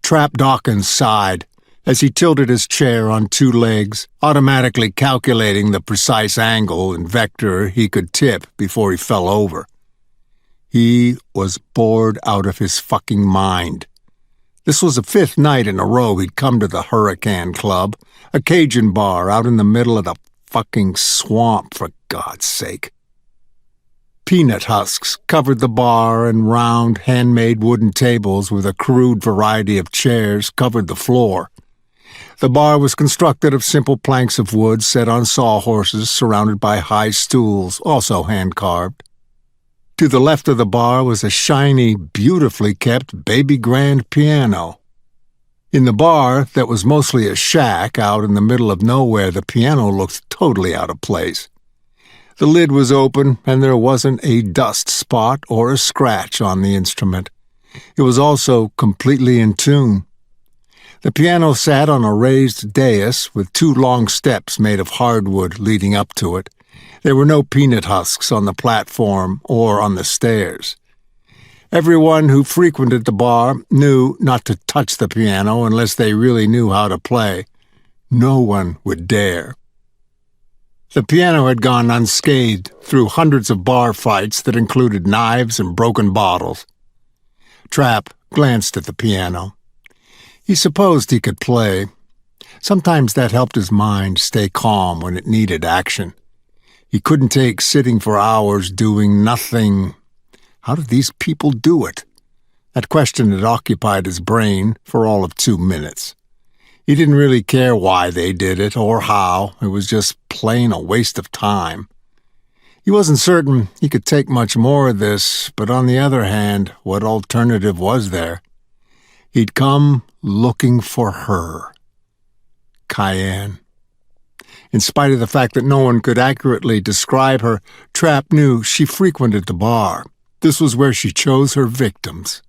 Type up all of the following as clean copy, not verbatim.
Trap Dawkins sighed as he tilted his chair on two legs, automatically calculating the precise angle and vector he could tip before he fell over. He was bored out of his fucking mind. This was the 5th night in a row he'd come to the Hurricane Club, a Cajun bar out in the middle of the fucking swamp, for God's sake. Peanut husks covered the bar, and round, handmade wooden tables with a crude variety of chairs covered the floor. The bar was constructed of simple planks of wood set on sawhorses surrounded by high stools, also hand-carved. To the left of the bar was a shiny, beautifully kept baby grand piano. In the bar, that was mostly a shack out in the middle of nowhere, the piano looked totally out of place. The lid was open, and there wasn't a dust spot or a scratch on the instrument. It was also completely in tune. The piano sat on a raised dais with 2 long steps made of hardwood leading up to it. There were no peanut husks on the platform or on the stairs. Everyone who frequented the bar knew not to touch the piano unless they really knew how to play. No one would dare. The piano had gone unscathed through hundreds of bar fights that included knives and broken bottles. Trap glanced at the piano. He supposed he could play. Sometimes that helped his mind stay calm when it needed action. He couldn't take sitting for hours doing nothing. How did these people do it? That question had occupied his brain for all of 2 minutes. He didn't really care why they did it or how. It was just plain a waste of time. He wasn't certain he could take much more of this, but on the other hand, what alternative was there? He'd come looking for her. Cayenne. In spite of the fact that no one could accurately describe her, Trap knew she frequented the bar. This was where she chose her victims.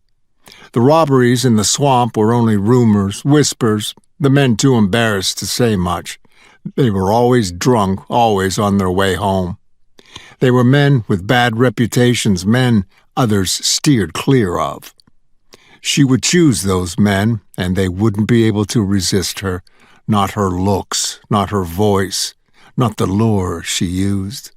The robberies in the swamp were only rumors, whispers, the men too embarrassed to say much. They were always drunk, always on their way home. They were men with bad reputations, men others steered clear of. She would choose those men, and they wouldn't be able to resist her. Not her looks, not her voice, not the lure she used.